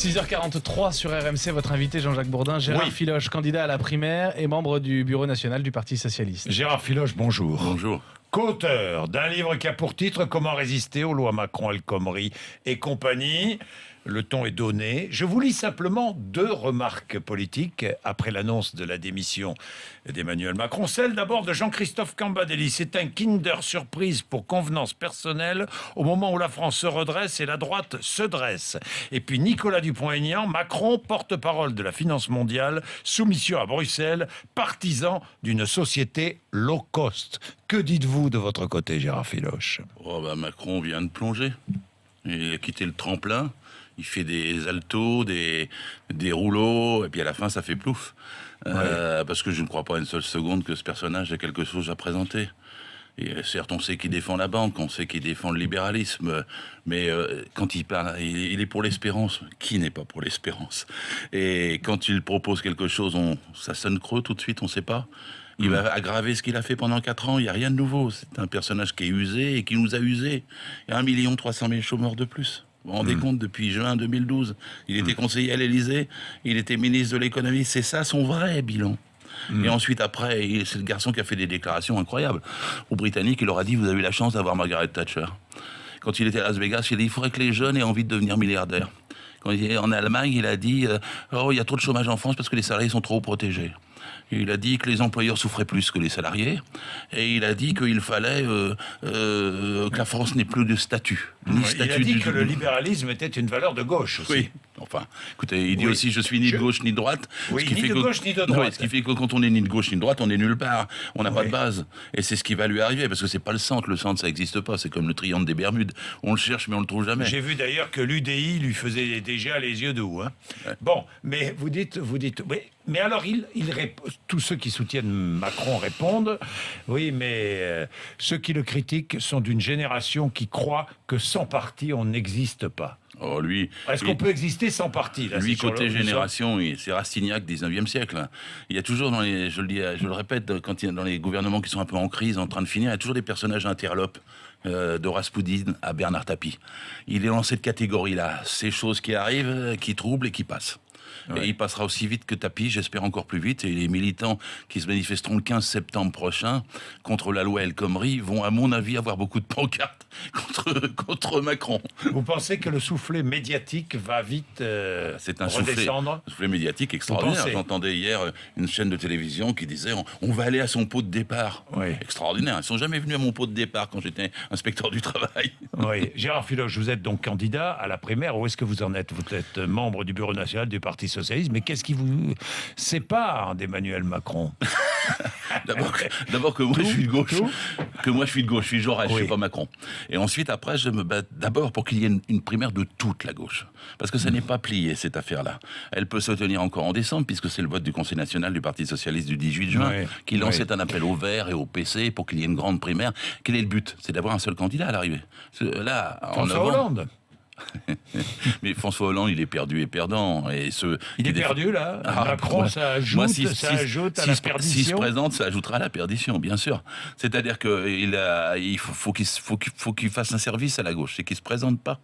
6h43 sur RMC, votre invité Jean-Jacques Bourdin, Gérard Filoche, candidat à la primaire et membre du bureau national du Parti Socialiste. Gérard Filoche, bonjour. Bonjour. Co-auteur d'un livre qui a pour titre « Comment résister aux lois Macron, El Khomri et compagnie ». Le ton est donné. Je vous lis simplement 2 remarques politiques après l'annonce de la démission d'Emmanuel Macron. Celle d'abord de Jean-Christophe Cambadélis. C'est un Kinder surprise pour convenance personnelle au moment où la France se redresse et la droite se dresse. Et puis Nicolas Dupont-Aignan, Macron, porte-parole de la finance mondiale, soumission à Bruxelles, partisan d'une société low cost. Que dites-vous de votre côté, Gérard Filoche ? Macron vient de plonger. Il a quitté le tremplin. Il fait des altos, des rouleaux, et puis à la fin, ça fait plouf. Parce que je ne crois pas une seule seconde que ce personnage ait quelque chose à présenter. Et certes, on sait qu'il défend la banque, on sait qu'il défend le libéralisme, mais quand il parle, il est pour l'espérance. Qui n'est pas pour l'espérance ? Et quand il propose quelque chose, ça sonne creux tout de suite, on ne sait pas. Il va aggraver ce qu'il a fait pendant 4 ans, il n'y a rien de nouveau. C'est un personnage qui est usé et qui nous a usés. Il y a 1 300 000 chômeurs de plus. Vous vous rendez compte, depuis juin 2012, il était conseiller à l'Élysée, il était ministre de l'économie, c'est ça son vrai bilan. Et ensuite, après, c'est le garçon qui a fait des déclarations incroyables. Aux Britanniques, il leur a dit, vous avez eu la chance d'avoir Margaret Thatcher. Quand il était à Las Vegas, il a dit, il faudrait que les jeunes aient envie de devenir milliardaires. Quand il est en Allemagne, il a dit, il y a trop de chômage en France parce que les salariés sont trop protégés. Il a dit que les employeurs souffraient plus que les salariés. Et il a dit qu'il fallait que la France n'ait plus de statut. Il a dit que le libéralisme était une valeur de gauche aussi. Oui. Enfin, écoutez, il dit aussi je suis ni de gauche ni de droite. Oui, ni de gauche ni de droite. Ce qui fait que quand on est ni de gauche ni de droite, on est nulle part. On n'a pas de base. Et c'est ce qui va lui arriver, parce que c'est pas le centre. Le centre, ça n'existe pas. C'est comme le triangle des Bermudes. On le cherche, mais on le trouve jamais. J'ai vu d'ailleurs que l'UDI lui faisait déjà les yeux doux. Hein. Ouais. Bon, mais vous dites, oui, mais alors tous ceux qui soutiennent Macron répondent, oui, mais ceux qui le critiquent sont d'une génération qui croit que sans parti, on n'existe pas. Oh, lui... Est-ce qu'on peut exister sans parti là, lui, côté génération, c'est Rastignac, 19e siècle. Il y a toujours, je le répète, quand il y a dans les gouvernements qui sont un peu en crise, en train de finir, il y a toujours des personnages interlopes. De Raspoudine à Bernard Tapie. Il est dans cette catégorie-là. Ces choses qui arrivent, qui troublent et qui passent. Ouais. Et il passera aussi vite que Tapie, j'espère encore plus vite. Et les militants qui se manifesteront le 15 septembre prochain contre la loi El Khomri vont, à mon avis, avoir beaucoup de pancartes contre Macron. Vous pensez que le soufflet médiatique va vite c'est un redescendre ? Soufflet médiatique extraordinaire. J'entendais hier une chaîne de télévision qui disait on va aller à son pot de départ. Oui. Extraordinaire. Ils ne sont jamais venus à mon pot de départ quand j'étais inspecteur du travail. Oui. Gérard Filoche, vous êtes donc candidat à la primaire. Où est-ce que vous en êtes ? Vous êtes membre du bureau national du Parti Socialiste, mais qu'est-ce qui vous sépare d'Emmanuel Macron ? D'abord que moi je suis de gauche. Je suis Jaurès, je suis pas Macron. Et ensuite, après, je me bats d'abord pour qu'il y ait une primaire de toute la gauche. Parce que ça n'est pas plié, cette affaire-là. Elle peut se tenir encore en décembre, puisque c'est le vote du Conseil national du Parti Socialiste du 18 juin, qui lançait un appel au Vert et au PC pour qu'il y ait une grande primaire. Quel est le but ? C'est d'avoir un seul candidat à l'arrivée. Là, François Hollande. Mais François Hollande, il est perdu et perdant. Il est perdu, là. Macron, ça ajoute à la perdition. S'il se présente, ça ajoutera à la perdition, bien sûr. C'est-à-dire qu'il faut qu'il fasse un service à la gauche, c'est qu'il ne se présente pas.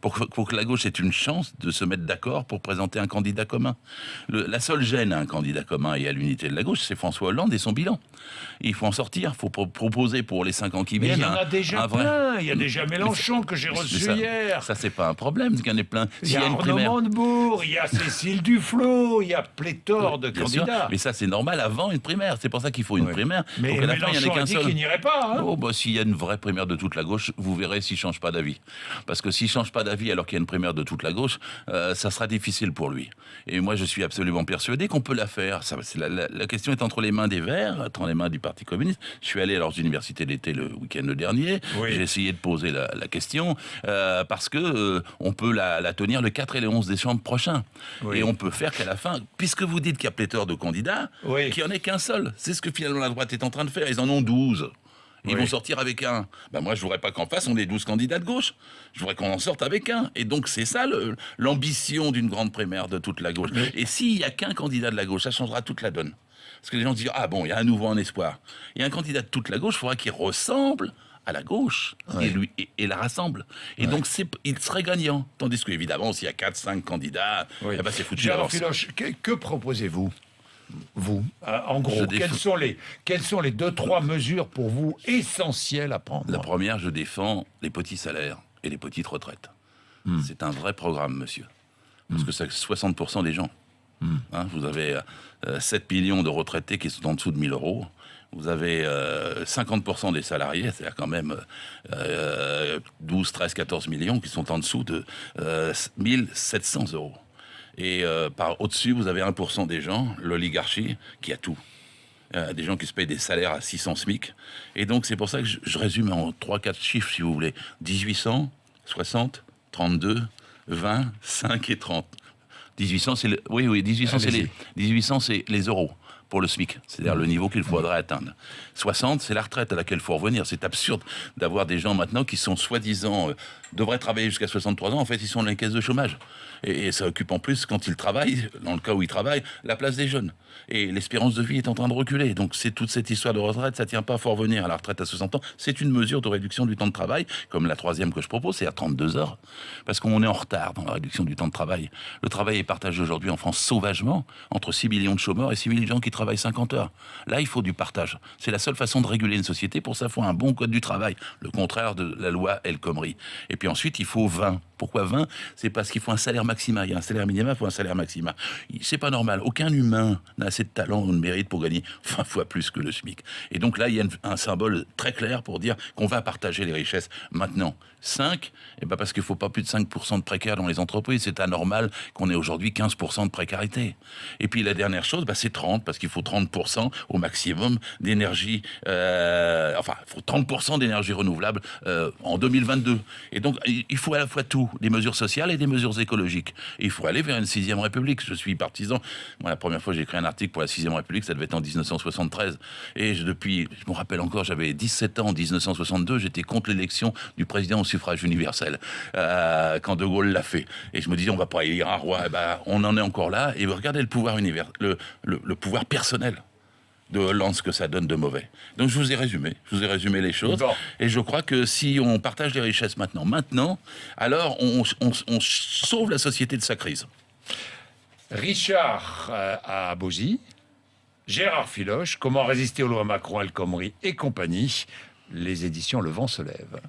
Pour que la gauche ait une chance de se mettre d'accord pour présenter un candidat commun. La seule gêne à un candidat commun et à l'unité de la gauche, c'est François Hollande et son bilan. Il faut en sortir, il faut proposer pour les 5 ans qui viennent. Mais il y en a déjà plein. Il y a déjà Mélenchon que j'ai reçu hier. Ça, c'est pas un problème, qu'il y en ait plein. Il y a Arnaud Montebourg, il y a Cécile Duflot, il y a pléthore de candidats. Sûr. Mais ça, c'est normal avant une primaire. C'est pour ça qu'il faut une primaire. Mais Mélenchon a dit qu'il n'irait pas. Hein. S'il y a une vraie primaire de toute la gauche, vous verrez s'il ne change pas d'avis. Parce que s'il ne change pas d'avis alors qu'il y a une primaire de toute la gauche, ça sera difficile pour lui. Et moi, je suis absolument persuadé qu'on peut la faire. La question est entre les mains des Verts, entre les mains du Parti communiste. Je suis allé à leurs universités d'été le week-end dernier. J'ai essayé de poser la question parce que on peut la tenir le 4 et le 11 décembre prochain. Et on peut faire qu'à la fin, puisque vous dites qu'il y a pléthore de candidats, qu'il n'y en ait qu'un seul. C'est ce que finalement la droite est en train de faire. Ils en ont 12. Ils vont sortir avec un. Moi, je voudrais pas qu'en face, on ait 12 candidats de gauche. Je voudrais qu'on en sorte avec un. Et donc, c'est ça l'ambition d'une grande primaire de toute la gauche. Et s'il y a qu'un candidat de la gauche, ça changera toute la donne. Parce que les gens se disent, il y a à nouveau un espoir. Il y a un candidat de toute la gauche, il faudra qu'il ressemble à la gauche et la rassemble. Et donc, il serait gagnant. Tandis qu'évidemment, s'il y a 4-5 candidats, eh ben, c'est foutu Gérard d'avance. Filoche, que proposez-vous, vous, en gros, quelles sont les 2-3 mesures pour vous essentielles à prendre? La première, je défends les petits salaires et les petites retraites. C'est un vrai programme, monsieur. Parce que c'est 60% des gens. Hein, vous avez 7 millions de retraités qui sont en dessous de 1 000 euros. Vous avez 50% des salariés, c'est-à-dire quand même 12, 13, 14 millions qui sont en dessous de 1 700 euros. Et par au-dessus, vous avez 1% des gens, l'oligarchie, qui a tout. Des gens qui se payent des salaires à 600 SMIC. Et donc, c'est pour ça que je résume en 3-4 chiffres, si vous voulez. 1800, 60, 32, 20, 5 et 30. 1800, c'est 1800, c'est les euros pour le SMIC, c'est-à-dire le niveau qu'il faudrait atteindre. 60, c'est la retraite à laquelle il faut revenir. C'est absurde d'avoir des gens maintenant qui sont soi-disant devraient travailler jusqu'à 63 ans. En fait, ils sont dans les caisses de chômage. Et ça occupe en plus, quand ils travaillent, dans le cas où ils travaillent, la place des jeunes. Et l'espérance de vie est en train de reculer. Donc c'est toute cette histoire de retraite, ça tient pas, faut revenir à la retraite à 60 ans. C'est une mesure de réduction du temps de travail, comme la troisième que je propose, c'est à 32 heures. Parce qu'on est en retard dans la réduction du temps de travail. Le travail est partagé aujourd'hui en France sauvagement entre 6 millions de chômeurs et 6 millions de gens qui travaillent 50 heures. Là, il faut du partage. C'est la seule façon de réguler une société. Pour ça, il faut un bon code du travail. Le contraire de la loi El Khomri. Et puis ensuite, il faut 20. Pourquoi 20? C'est parce qu'il faut un salaire maximal. Il y a un salaire minimum, il faut un salaire maximal. C'est pas normal. Aucun humain n'a assez de talent ou de mérite pour gagner 20 fois plus que le SMIC. Et donc là, il y a un symbole très clair pour dire qu'on va partager les richesses. Maintenant, 5, et ben parce qu'il ne faut pas plus de 5% de précaires dans les entreprises. C'est anormal qu'on ait aujourd'hui 15% de précarité. Et puis la dernière chose, c'est 30, parce qu'il faut 30% au maximum d'énergie. Il faut 30% d'énergie renouvelable en 2022. Et donc, il faut à la fois tout, des mesures sociales et des mesures écologiques. Et il faut aller vers une 6e République. Je suis partisan. Moi, la première fois, j'ai écrit un article pour la 6e République, ça devait être en 1973. Et je me rappelle encore, j'avais 17 ans en 1962, j'étais contre l'élection du président au suffrage universel, quand De Gaulle l'a fait. Et je me disais, on va pas élire un roi. On en est encore là. Et regardez le pouvoir le pouvoir personnel de Hollande, ce que ça donne de mauvais. Donc je vous ai résumé les choses. Bon. Et je crois que si on partage les richesses maintenant, alors on sauve la société de sa crise. Richard à Bouzy, Gérard Filoche, Comment résister aux lois Macron, El Khomri et compagnie, les éditions Le Vent se lève.